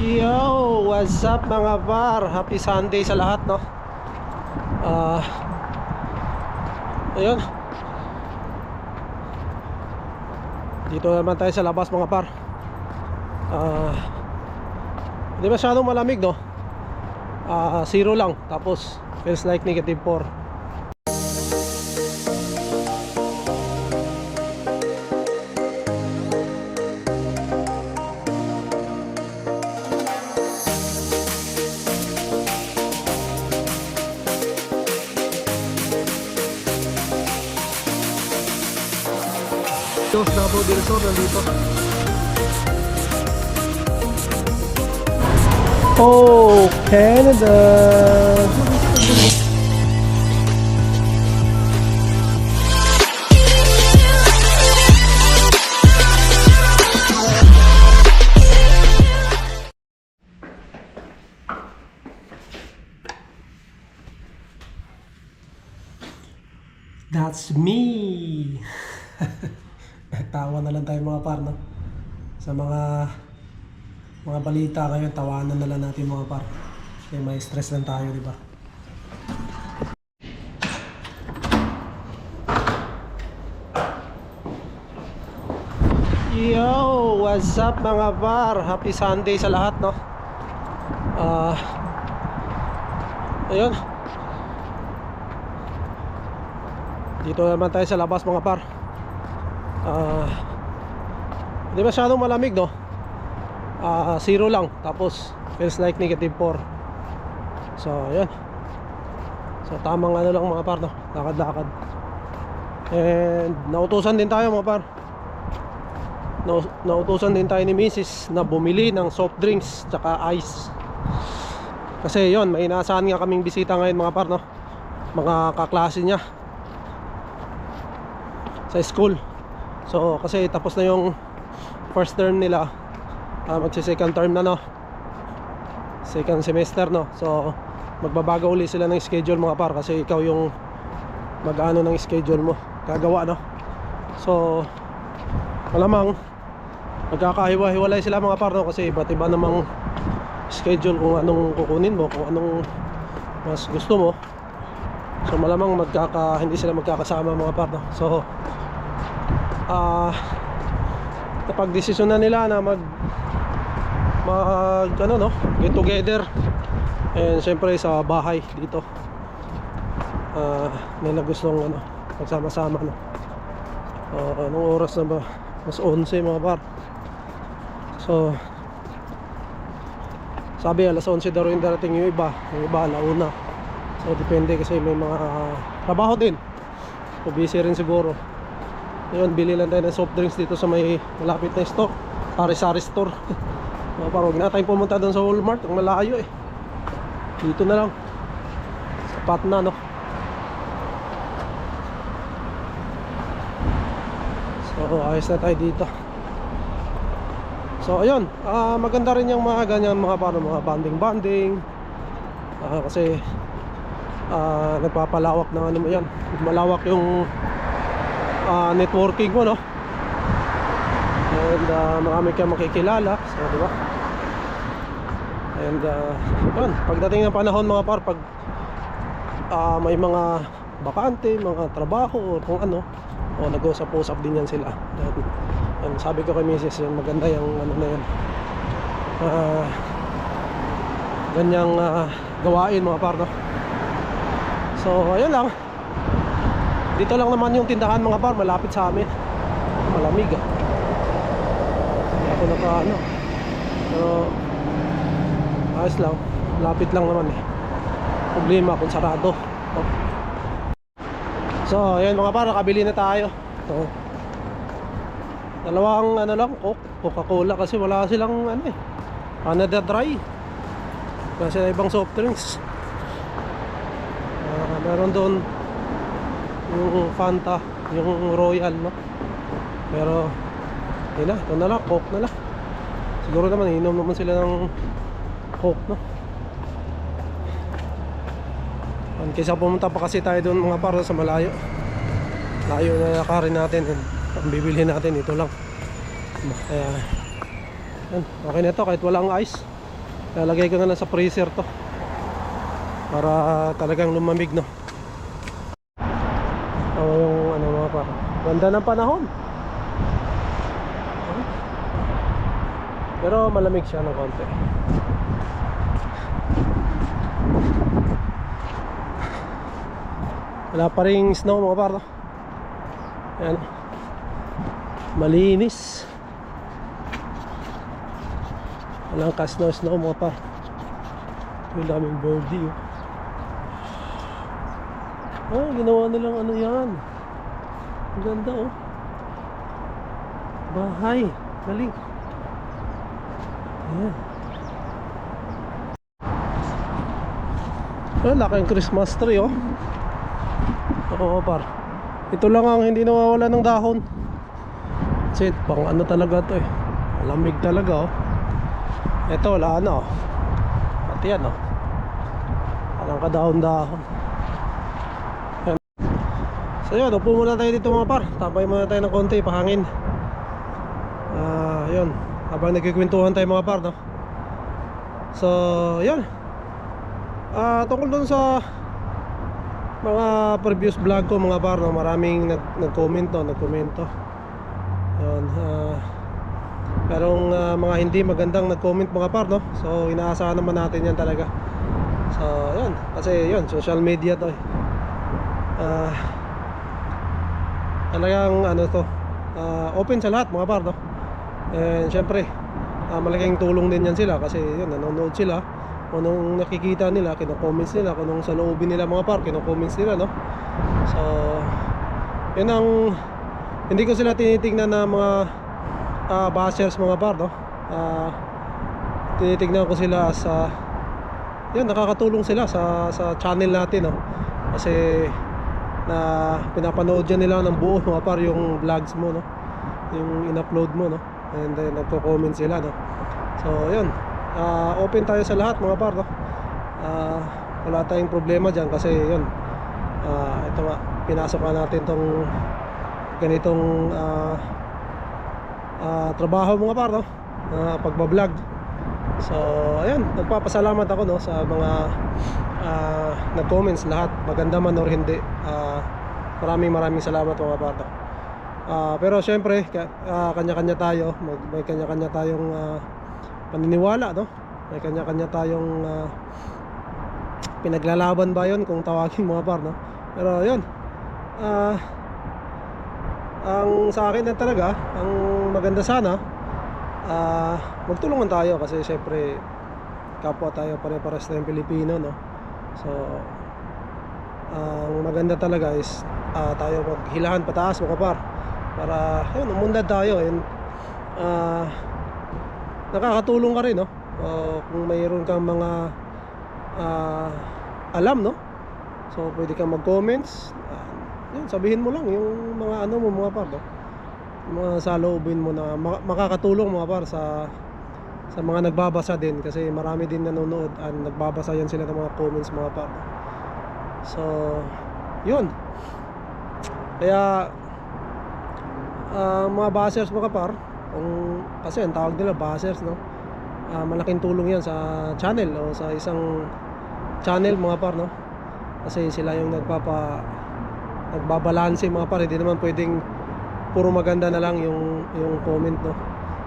Yo, what's up mga par? Happy Sunday sa lahat, no? Ayun. Dito naman tayo sa labas mga par. Hindi masyadong malamig, no? 0 lang. Tapos feels like -4. Davao del Sur nandito. Oh, Canada. That's me. Tawa na lang tayo mga par, no? Sa mga balita ngayon, tawanan na lang natin mga par. Kasi may stress lang tayo, di ba? Yo, what's up mga par? Happy Sunday sa lahat, no? Ayun. Dito naman tayo sa labas mga par. Hindi masyadong malamig, no? 0 lang. Tapos feels like -4. So ayan. So tamang ano lang mga par, no? Lakad-lakad. And nautusan din tayo mga par. Nautusan din tayo ni Mrs. na bumili ng soft drinks tsaka ice. Kasi yon, may inaasahan nga kaming bisita ngayon mga par, no? Mga kaklase niya sa school. So kasi tapos na yung first term nila, magsi-second term na, no? Second semester, no? So magbabago uli sila ng schedule mga par, kasi ikaw yung mag-ano ng schedule mo, gagawa, no? So malamang magkakahiwa-hiwalay sila mga par, no? Kasi iba't iba namang schedule kung anong kukunin mo, kung anong mas gusto mo. So malamang hindi sila magkakasama mga par, no? So napag-desisyon na nila na mag ano, no, get together. And syempre sa bahay dito nila gustong ano, magsama-sama, no. Anong oras na ba? Mas 11 mga par. So sabi alas 11 daw rin darating yung iba alauna. So depende kasi may mga trabaho din, so busy rin siguro. Ayun, bili lang tayo ng soft drinks dito sa may malapit na store, sari-sari store. Parang huwag na tayong pumunta doon sa Walmart, ang malayo eh. Dito na lang, sapat na, no? So ayos na tayo dito. So ayun, maganda rin yung mga ganyan mga parang mga banding kasi nagpapalawak ng ano mo yan, malawak yung networking mo, no? And marami kang makikilala, so diba? And yun, pagdating ng panahon mga par, pag may mga bakante, mga trabaho o kung ano, o nag-usap-usap din yan sila. And sabi ko kay Mrs. yan, maganda yung ano na yan, ganyang gawain mga par, no? So ayun lang. Dito lang naman yung tindahan mga par, malapit sa amin. Malamig ah. Hindi ako naka-ano. Pero ayos lang, lapit lang naman eh. Problema kung sarado. So ayan mga par, nakabili na tayo. So, dalawang ano lang, Coca-Cola, kasi wala silang ano eh, Canada Dry. Kasi ibang soft drinks. Meron doon yung Fanta, yung Royal, no? Pero yun na, ito na lang, Coke na lang. Siguro naman inom naman sila ng Coke, no? Kaysa pumunta pa kasi tayo doon mga par sa malayo na lakarin natin, ang bibili natin ito lang. Kaya yan, okay na ito kahit walang ice. lalagay ko na lang sa freezer to para talagang lumamig, no. Yung ano mga par, ganda ng panahon, pero malamig siya ng konti. Wala pa ring snow mga par, no? Ayan, malinis, walang ka-snow mga par. May daming birdie, oh. Ah, ginawa nilang ano yan. Ang ganda, oh. Bahay. Galing. Ayan. Ah, laki ang Christmas tree, oh. Oo, par. Ito lang ang hindi nawawala ng dahon. That's it. Pang ano talaga to, eh. Malamig talaga, oh. Ito, wala na, oh. Pati yan, oh. Walang kadahon-dahon. So yun, upo muna tayo dito mga par. Tapay muna tayo ng konti, pahangin. Yun, habang nagkikwentuhan tayo mga par, no? So, yun. Tungkol dun sa mga previous vlog ko mga par, no? Maraming nag-comment, no? Nagkomento. Yun, merong mga hindi magandang nag-comment mga par, no? So, inaasahan naman natin yan talaga. So, yun. Kasi yun, social media to, eh. Talagang ano to, open sa lahat mga par, no? And syempre malaking tulong din yan sila kasi yun, nanonood sila. Kung anong nakikita nila, kino-comments nila. Kung anong sa loobin nila mga par, kino-comments nila, no? So yun ang hindi ko sila tinitingnan na mga bashers mga par, no? Tinitingnan ko sila sa yun, nakakatulong sila sa channel natin, no? Kasi na pinapanood dyan nila ng buo mga par yung vlogs mo, no? Yung in-upload mo, no? And then nagko-comment sila, no? So yun, open tayo sa lahat mga par, no? Wala tayong problema dyan kasi yun, ito nga, pinasok na natin tong ganitong trabaho mga par, no? Pagbablog. So ayun, nagpapasalamat ako, no, sa mga nag-comments lahat, maganda man or hindi. Maraming salamat mga par, no? Pero syempre kanya-kanya tayo, may kanya-kanya tayong paniniwala, no? May kanya-kanya tayong pinaglalaban ba yun kung tawagin mga par, no? Pero yun, ang sa akin na talaga, ang maganda sana, magtulungan tayo kasi syempre kapwa tayo, pare-pares tayong Pilipino, no? So ang maganda talaga is tayo maghilahan pataas mga par, para yun, umundad tayo. And nakakatulong ka rin, no? Kung mayroon kang mga alam, no? So pwede kang mag-comments, yun, sabihin mo lang yung mga ano mo mga par, no? Mga saloobin mo na makakatulong mga par sa mga nagbabasa din, kasi marami din nanonood at nagbabasa yan sila ng mga comments mga par. So yun, kaya mga bashers mga par, kasi ang tawag nila bashers, no? Malaking tulong yan sa channel o sa isang channel mga par, no? Kasi sila yung nagbabalanse mga par. Hindi naman pwedeng puro maganda na lang yung comment, no?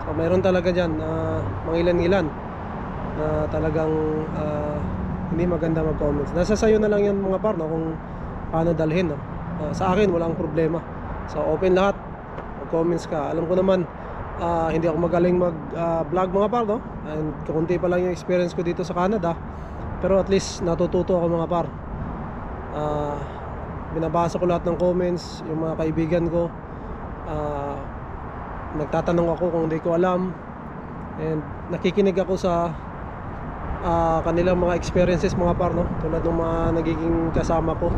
So mayroon talaga dyan mga ilan-ilan na talagang hindi maganda mag-comments. Nasa sayo na lang yan mga par, no? Kung paano dalhin, no? Sa akin walang problema. So open lahat, mag-comments ka. Alam ko naman hindi ako magaling mag-vlog mga par, no? And kunti pa lang yung experience ko dito sa Canada, pero at least natututo ako mga par. Binabasa ko lahat ng comments, yung mga kaibigan ko, nagtatanong ako kung hindi ko alam, and nakikinig ako sa kanilang mga experiences mga par, no? Tulad ng mga nagiging kasama ko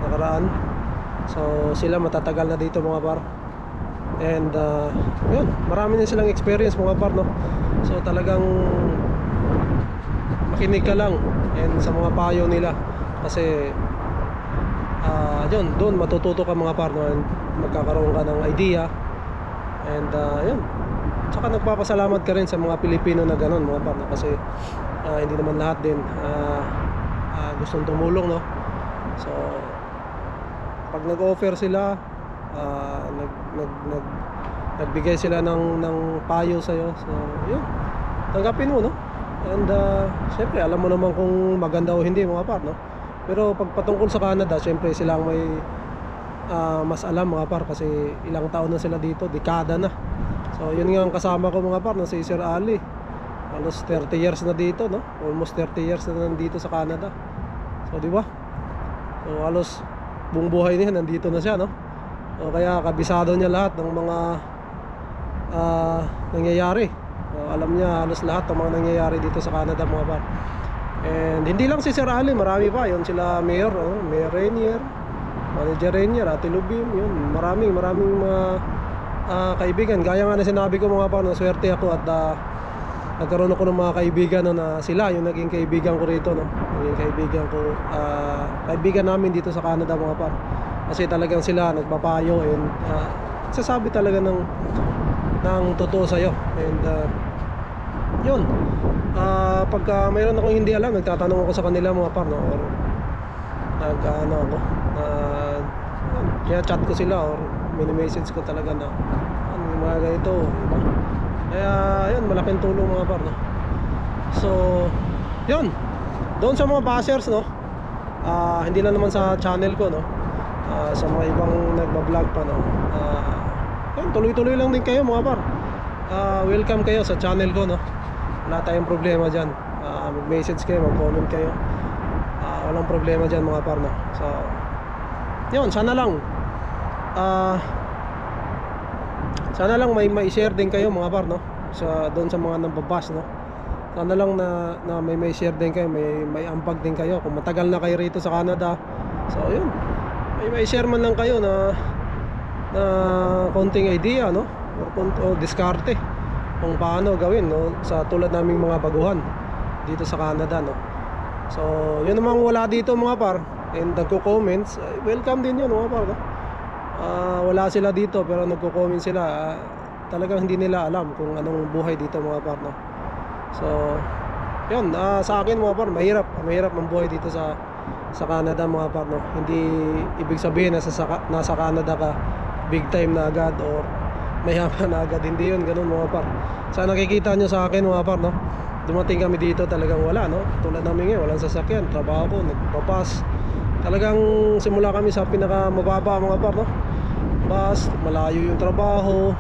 nakaraan. So sila matatagal na dito mga par, and yun, marami din silang experience mga par, no? So talagang makinig ka lang and sa mga payo nila, kasi yun, doon matututo ka mga par, no? And magkakaroon ka ng idea, and yun, Tsaka nagpapasalamat ka rin sa mga Pilipino na gano'n mga par, no? Kasi hindi naman lahat din gustong tumulong, no? So pag nag-offer sila, nagbigay sila ng payo sa'yo, so yun, tanggapin mo, no? And syempre alam mo naman kung maganda o hindi mga par, no? Pero pag patungkol sa Canada, syempre sila ang may mas alam mga par, kasi ilang taon na sila dito, dekada na. So yun nga ang kasama ko mga par, no? Si Sir Ali, halos 30 years na dito, no? Almost 30 years na nandito sa Canada. So di ba? So halos buong buhay niya nandito na siya, no? So, kaya kabisado niya lahat ng mga nangyayari. So, alam niya halos lahat ng mga nangyayari dito sa Canada mga par. And hindi lang si Sir Ali, marami pa. Yun sila Mayor, Mayor Rainier, Manager Rainier, Ate Lubim, yun. Maraming mga kaibigan. Gaya nga na sinabi ko mga par, swerte ako at nagkaroon ako ng mga kaibigan, no, na sila yung naging kaibigan ko rito, no? Naging kaibigan ko, kaibigan namin dito sa Canada mga par. Kasi talagang sila nagpapayo and sasabi talaga ng totoo sa'yo. And yun, pagka mayroon akong hindi alam, nagtatanong ako sa kanila mga par, no? Or kaya chat ko sila or mini-message ko talaga na yung mga ganito, diba? Kaya yun, malaking tulong mga par, no? So yun, doon sa mga bashers, no, hindi lang naman sa channel ko, no, sa mga ibang nagbablog pa, no, yun, tuloy-tuloy lang din kayo mga par. Welcome kayo sa channel ko, no. Wala tayong problema dyan. Mag-message kayo, mag-comment kayo, walang problema dyan mga par, no. So yun, sana lang may share din kayo mga par, no, doon sa mga nambabas, no. Sana lang na may share din kayo, may ampag din kayo kung matagal na kayo rito sa Canada. So yun, may share man lang kayo na konting idea, no, o diskarte kung paano gawin, no, sa tulad naming mga baguhan dito sa Canada, no. So yun namang wala dito mga par and nagko-comments, welcome din yun mga par, no. Wala sila dito pero nagko-comment sila, talagang hindi nila alam kung anong buhay dito mga par, no. So yun, sa akin mga par, mahirap ang buhay dito sa Canada mga par, no. Hindi ibig sabihin na nasa Canada ka big time na agad or mayaman na agad, hindi yun ganun mga par. Sa nakikita nyo sa akin mga par, no, dumating kami dito talagang wala, no. Tulad namin ngayon, walang sasakyan, trabaho ko, nagpapas. Talagang simula kami sa pinakamababa mga par, no. Bus, malayo yung trabaho,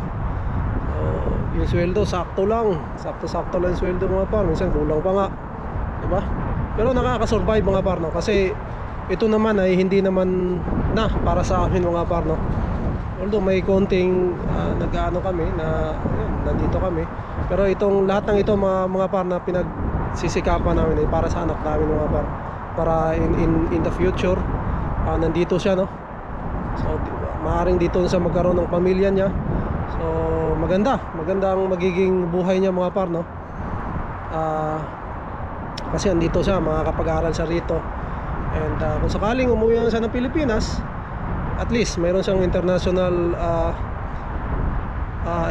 yung sweldo sakto lang yung sweldo mga par, minsan kulang pa nga, diba? Pero nakaka-survive mga par, no, kasi ito naman ay hindi naman na para sa amin mga par, no. Although may konting nag-aano kami na yun, nandito kami, pero itong lahat ng ito mga par na pinagsisikapan namin ay para sa anak namin mga par, para in the future nandito siya, no. So maaaring dito siya magkaroon ng pamilya niya. So maganda ang magiging buhay niya mga par, no. Kasi andito siya, makakapag-aral siya rito. And kung sakaling umuwi na siya ng Pilipinas, at least mayroon siyang international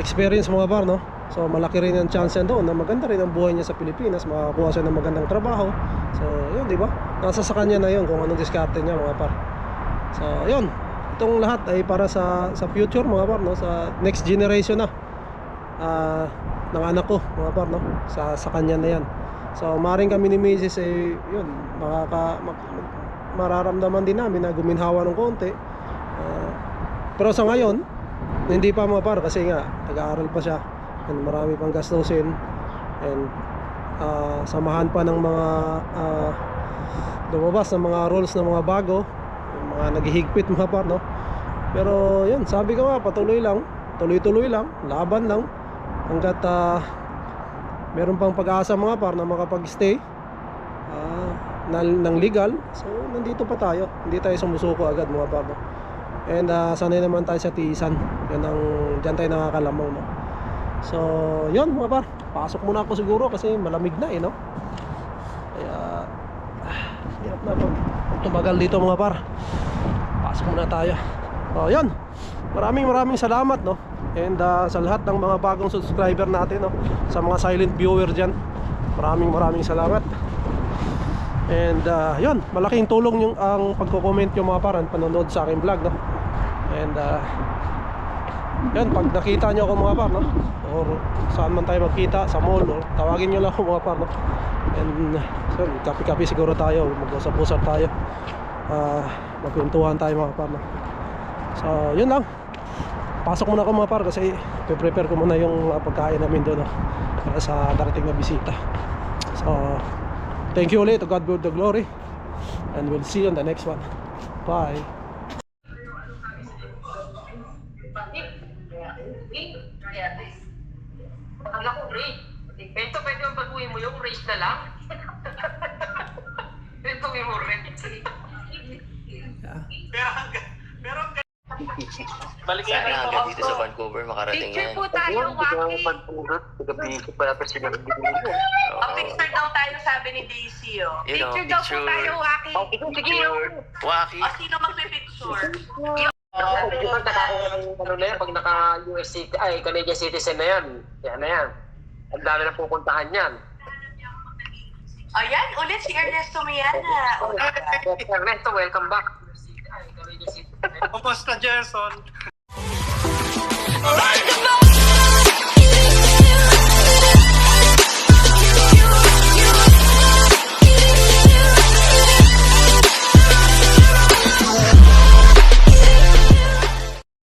experience mga par, no. So malaki rin ang chance doon na maganda rin ang buhay niya sa Pilipinas, makakuha siya ng magandang trabaho. So yun, di ba? Nasa sa kanya na yun kung anong diskarte niya mga par. So yun, itong lahat ay para sa future mga par, no, sa next generation na ng anak ko mga par, no, sa kanya na yan. So maring kami ni Mrs. yun, mararamdaman din namin na guminhawa ng konti, pero sa ngayon hindi pa mga par, kasi nga nag-aaral pa siya and marami pang gastusin and samahan pa ng mga lumabas ng mga rules ng mga bago, yung mga naghihigpit mga par, no. Pero yun, sabi ko nga, tuloy-tuloy lang, laban lang hanggat meron pang pag-asa mga par na makapag-stay ng legal. So nandito pa tayo, hindi tayo sumusuko agad mga par, no? And sanay naman tayo sa tiisan, dyan tayo nakakalamang, no? So yun mga par, pasok muna ako siguro kasi malamig na no. Kaya hirap na pag tumagal dito mga par. Pasok muna tayo. So yun, maraming salamat, no. And sa lahat ng mga bagong subscriber natin, no, sa mga silent viewer dyan, maraming salamat. And yun, malaking tulong yung ang pagko-comment yung mga paran panonood sa aking vlog, no. And yun, pag nakita nyo ako mga par, no, or saan man tayo magkita, sa mall, no, tawagin nyo lang ako mga par, no. And so, kapi-kapi siguro tayo, mag-usap-usap tayo, magkwentuhan tayo mga par, no. So yun lang, pasok muna ako mga par kasi prepare ko muna yung pagkain namin doon, no, para sa darating na bisita. So thank you ulit, to God be the glory, and we'll see you on the next one. Bye. Akala ko race. Ito pwede yung baguhin mo yung race na lang. Ito mo race. Balik Sana hanggang dito sa Vancouver makarating Picture yan. po tayo, Waki. Picture daw tayo, sabi ni Daisy. You know, Picture daw po picture. tayo, Waki. Sige, Waki. o sino magpipicture? Ano na yan, pag naka-US citizen, ay Canadian citizen na yan. Yan na yan. Ang dami na pupuntahan yan. Ayan, ulit si Ernesto Miana. Ernesto, welcome back. Kumusta, Gerson? Alright,